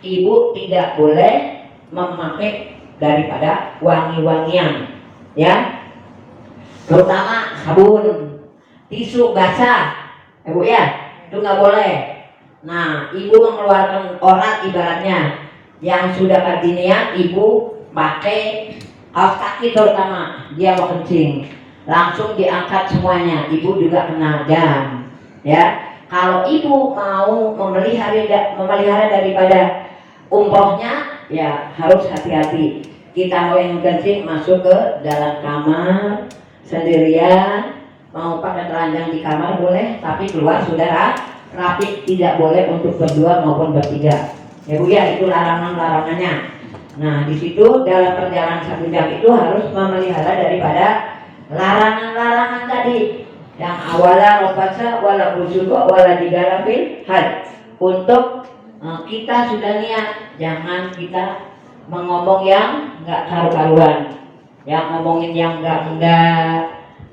ibu tidak boleh memakai daripada wangi-wangian, ya. Terutama sabun, tisu basah, ibu ya, itu nggak boleh. Nah, ibu mengeluarkan aurat ibaratnya yang sudah tadi niat, ibu pakai kaos kaki terutama, dia mau kencing, langsung diangkat semuanya, ibu juga kena dam, ya. Kalau ibu mau memelihara daripada umrohnya, ya harus hati-hati. Kita mau yang kencing masuk ke dalam kamar sendirian, mau pakai telanjang di kamar boleh, tapi keluar sudah rapi, tidak boleh untuk berdua maupun bertiga, ya Bu ya. Itu larangan-larangannya. Nah, di situ dalam perjalanan 1 jam itu harus memelihara daripada larangan-larangan tadi, yang awala rofasa wala fusuqa wala jidala fil hajj. Untuk kita sudah niat, jangan kita mengomong yang nggak karu-karuan, ya, ngomongin yang enggak,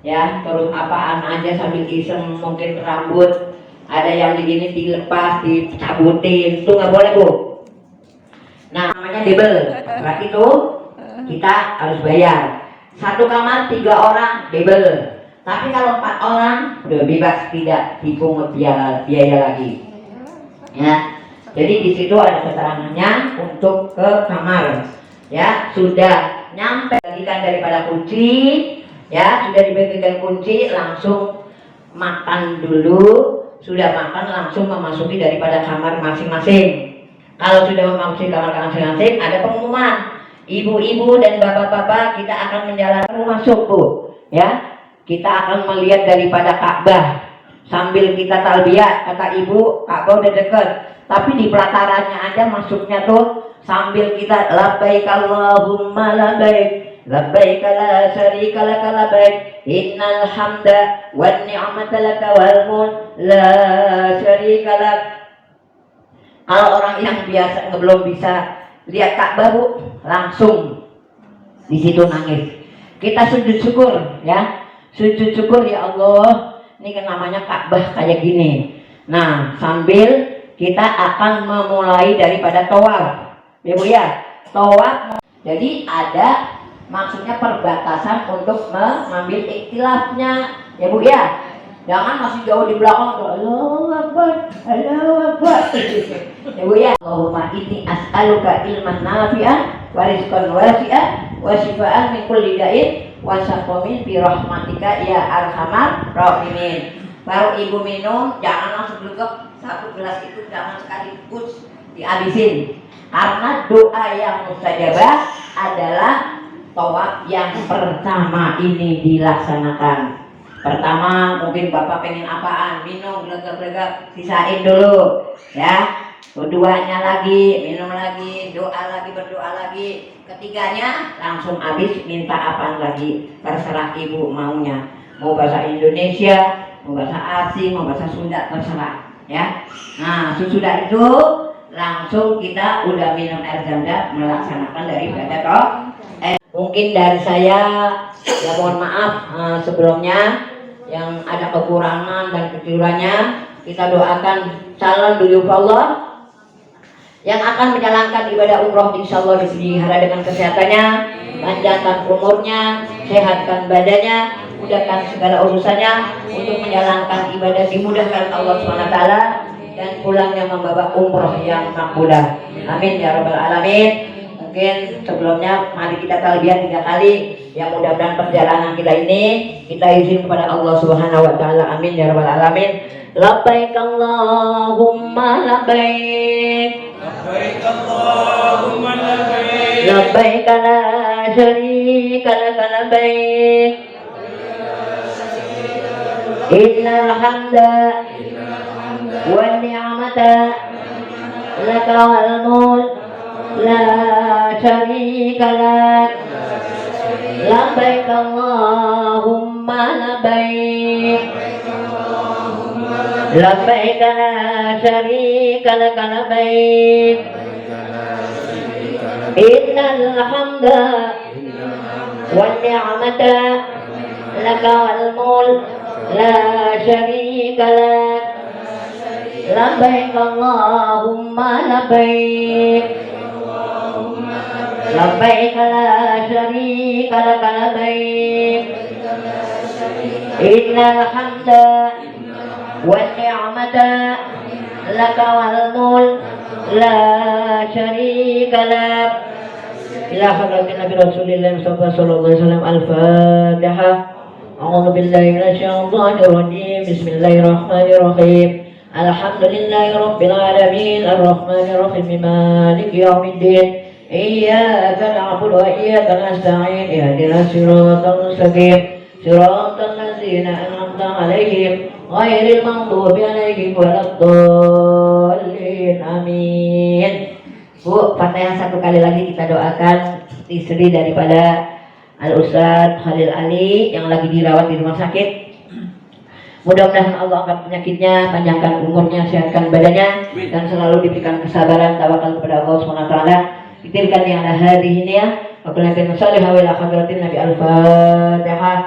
ya, terus apaan aja sambil iseng, mungkin rambut ada yang begini dilepas, dicabutin, itu nggak boleh, Bu. Nah, namanya debel, berarti itu kita harus bayar. 1 kamar 3 orang debel. Tapi kalau 4 orang udah bebas, tidak dipungut biaya lagi. Ya, jadi di situ ada keterangannya untuk ke kamar. Ya, sudah nyampe bagikan daripada kunci, ya sudah dibagikan kunci, langsung makan dulu. Sudah makan langsung memasuki daripada kamar masing-masing. Kalau sudah memasuki kamar masing-masing, ada pengumuman. Ibu-ibu dan bapak-bapak, kita akan menjalankan masuk, Bu. Ya. Kita akan melihat daripada Ka'bah sambil kita talbiyah. Kata ibu, Ka'bah udah deket, tapi di pelatarannya aja masuknya tuh sambil kita labbaik Allahumma labbaik, labbaik la syarika laka labbaik, innal hamda wan ni'mata laka wal mulk la syarika lak. Kalau orang yang biasa belum bisa lihat Ka'bah, Bu, langsung di situ nangis. Kita sujud syukur, ya. Sujud syukur, ya Allah, ini kan namanya Ka'bah kayak gini. Nah, sambil kita akan memulai daripada tawaf, ya Bu ya, tawaf. Jadi ada maksudnya perbatasan untuk mengambil ikhtilafnya, ya Bu ya. Jangan masih jauh di belakang, Allahu Akbar, Allahu Akbar. Ya Bu ya. Allahumma inni as'aluka ilman nafi'an wa rizqan wasi'an wa shifaan min kulli da'in wa saqamin bi rahmatika ya arhamar rahimin. Baru ibu minum, jangan langsung glugep. Satu gelas itu jangan sekaligus dihabisin. Karena doa yang mustajabah adalah tawaf yang pertama ini dilaksanakan. Pertama mungkin Bapak pengen apaan, minum glegap-glegap, sisain dulu, ya. Keduanya lagi, minum lagi, doa lagi, berdoa lagi. Ketiganya langsung habis, minta apaan lagi, terserah ibu maunya. Mau bahasa Indonesia, mau bahasa asing, mau bahasa Sunda, terserah, ya. Nah, sesudah itu langsung kita udah minum air zam-zam, melaksanakan daripada toh. Mungkin dari saya, ya mohon maaf sebelumnya yang ada kekurangan dan kekeliruannya. Kita doakan calon duyufallah yang akan menjalankan ibadah umroh, insya Allah dipelihara dengan kesehatannya, panjangkan umurnya, sehatkan badannya, mudahkan segala urusannya untuk menjalankan ibadah, dimudahkan Allah SWT, dan pulangnya membawa umroh yang makbulah. Amin ya rabbal alamin. Mungkin sebelumnya mari kita talbiyah 3 kali. Ya mudah-mudahan perjalanan kita ini kita izin kepada Allah Subhanahu wa taala. Amin ya rabbal alamin. Labbaik Allahumma labbaik, labbaik Allahumma labbaik, labbaik la syarika laka labbaik, innal hamda wan ni'mata laka wal mulk la syarika lak, labbaik Allahumma labbaik, labbaik la syarika laka labbaik, innal hamda wan ni'mata laka wal mulk la syarika lak, labbaik Allahumma labbaik, labbaik la syarika laka labbaik, innal hamda wan ni'mata laka wal mulk la syarika lak. Ila hadratin Nabi Rasulillah sallallahu alaihi wasallam. Al-Fatihah. A'udzu billahi minasyaitonir rajim. Bismillahirrahmanirrahim. Alhamdulillahi rabbil alamin, arrahmanir rahim, maliki yaumiddin. Iyyaka na'budu wa iyyaka nasta'in. Ihdinas siratal mustaqim. Siratal ladzina an'amta 'alaihim ghairil maghdubi 'alaihim waladdallin. Amin. Bu, Fatihah 1 kali lagi kita doakan istri daripada Al-Ustadz Khalil Ali yang lagi dirawat di rumah sakit. Mudah-mudahan Allah angkat penyakitnya, panjangkan umurnya, sehatkan badannya, dan selalu diberikan kesabaran, tawakal kepada Allah SWT. Itilkan yang ada hari ini ya. Wabillahi salihah wa ila hadratin Nabi. Al-Fatihah.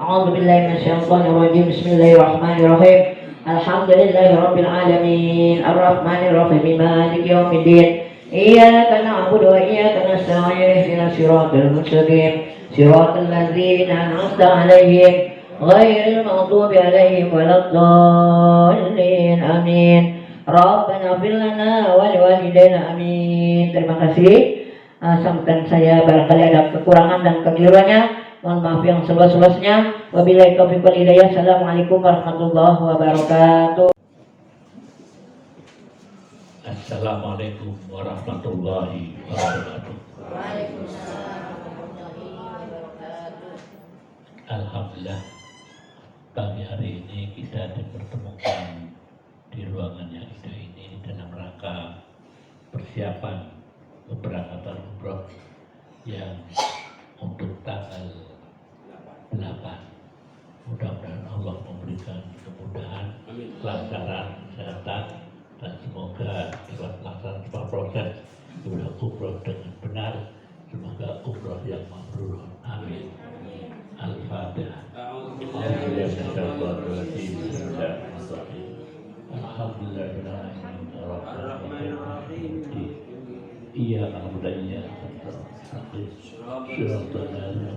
A'udzu billahi minasyaitonir rajim. Bismillahirrahmanirrahim. Alhamdulillahi rabbil alamin, arrahmanir rahim, maliki yaumiddin. Iyyaka na'budu wa iyyaka nasta'in. Ihdinas siratal mustaqim, siratal ladzina an'amta 'alaihim غير المغضوب عليهم ولا الضالين amin. Rabbana ighfir lana wa liwalidayna amin. Terima kasih. Sambutan saya barangkali ada kekurangan dan kekeliruannya, mohon maaf yang seluas-luasnya. Wabillahi taufiq wal hidayah. Assalamualaikum warahmatullahi wabarakatuh.
Assalamualaikum warahmatullahi wabarakatuh. Alhamdulillah, pagi hari ini kita dipertemukan di ruangan yang indah ini dalam rangka persiapan keberangkatan umroh yang untuk tanggal 8. Mudah-mudahan Allah memberikan kemudahan, kelancaran, kesehatan, dan semoga lewat pelaksanaan semua proses sudah umroh dengan benar. Semoga umroh yang mabrur. Amin. Al-Fatihah. Alhamdulillahirrahmanirrahim. Iya na'budu wa iyyaka nasta'in. Shiratal ladzina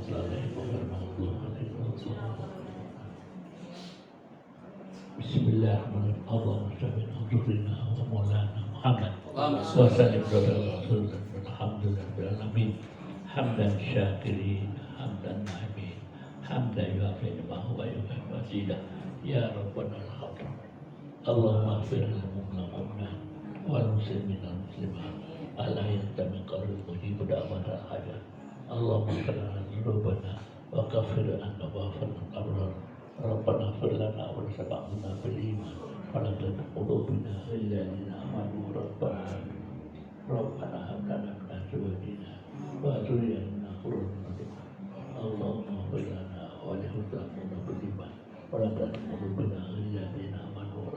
Bismillahirrahmanirrahim. Allahumma shalli ala sayyidina wa maulana Muhammad wa sallim ala rasulillah. Alhamdulillahirabbil alamin. Hamdan syakirin, hamdan na'imin, hamdan yuafi ni'mahu wa yukafi mazidah. Ya Rabbana al-Khatam. Allahumma ighfir lil mu'minina wal muslimina wal muslimat al-ahya'i min qabli mujib da'watal hajat. Allahumma ighfir lana dzunubana wa kaffir anna wa'fir al-abrar. Rabbana ighfir lana wa sabaqna bil iman wa la tuzigh qulubana illa lana amanu rabbana hab lana min azwajina wa dhurriyyatina qurrata a'yun. Allahumma ighfir lana wa li hudamina bil iman wa la tuzigh qulubana illa lana amanu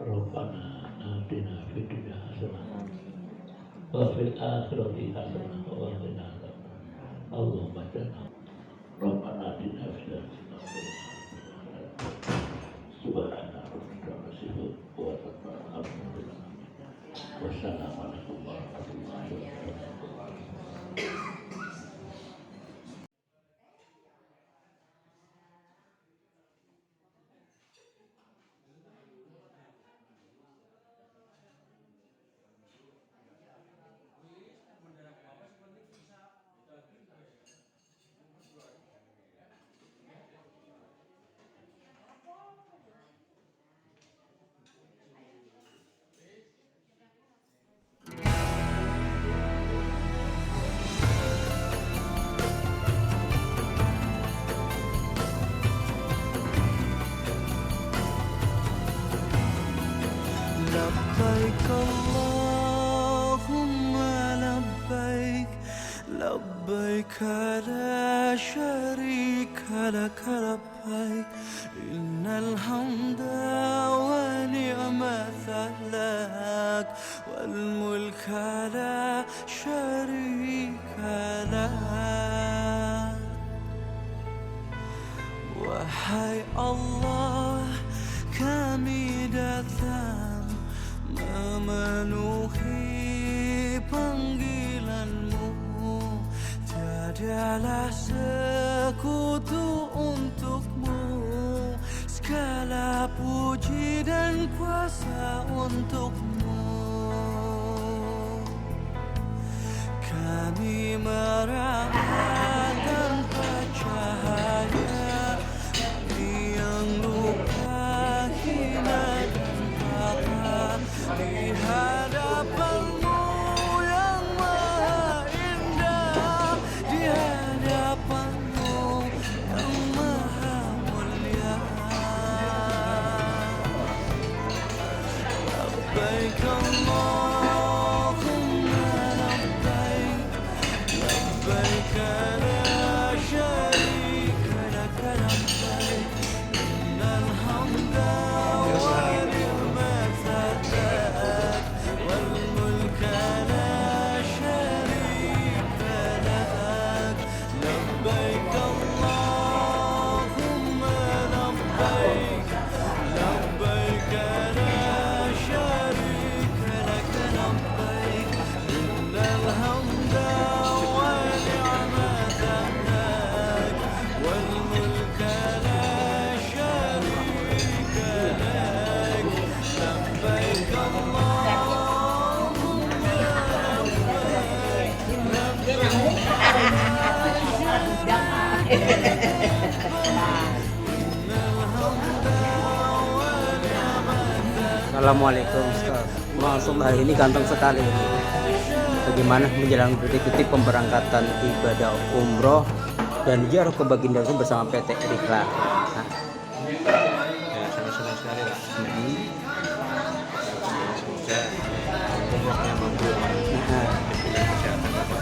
rabbana atina fid dunya hasanah wa fil akhirati hasanah wa qina adzabannar. Allahumma jannah Rabbana atina fid dunya Subhana rabbika rabbil izzati wa salamun Wassalamualaikum warahmatullahi wabarakatuh.
لبيك اللهم لبيك لبيك لا شريك لك لبيك إن الحمد ونعمة لك والملك لا شريك لك. Wahai Allah, kami datang memenuhi panggilanmu. Tiadalah sekutu untukmu, segala puji dan kuasa untukmu. Kami merawat tanpa cahaya, kami yang lupa hina dan papa di hadapanmu yang maha indah, di hadapanmu yang maha mulia. Labbaik
Assalamualaikum Ustaz. Masuk hari ini ganteng sekali. Bagaimana menjelang detik-detik pemberangkatan ibadah umroh dan ziarah ke baginda Rasul bersama PT Rikla. Nah.
Ya, sangat senang sekali Pak. Semoga umrohnya mampu
Nah.
diberikan kesehatan Bapak.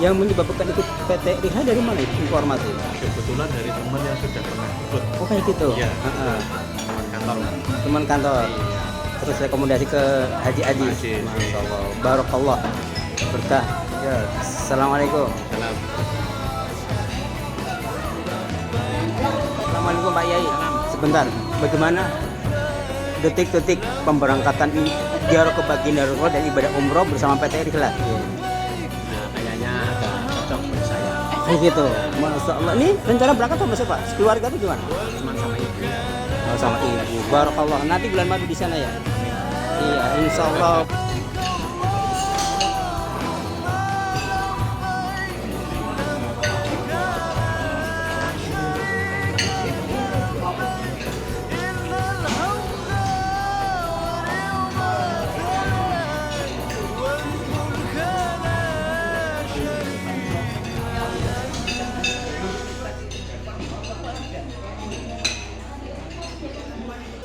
Yang menyebabkan ikut PT Rikla dari mana itu informasi?
Kebetulan dari teman yang sudah pernah ikut.
Oh kayak gitu?
Iya.
Heeh.
Teman kantor.
Teman kantor. Terus rekomendasi ke Haji Adi.
Haji.
Masya Allah. Barakallah. Berkah. Ya. Assalamualaikum.
Salam.
Assalamualaikum Pak Yai. Sebentar. Bagaimana detik-detik pemberangkatan ziarah ke baginda Rasul dan ibadah umroh bersama PT Rikla?
Nah, kayaknya agak cocok buat saya.
Kayak gitu. Masya Allah. Ini rencana berangkat sama siapa? Keluarga atau gimana?
Cuma sama ibu.
Oh, sama ibu. Barakallah. Nanti bulan madu di sana ya? Iya, insya Allah.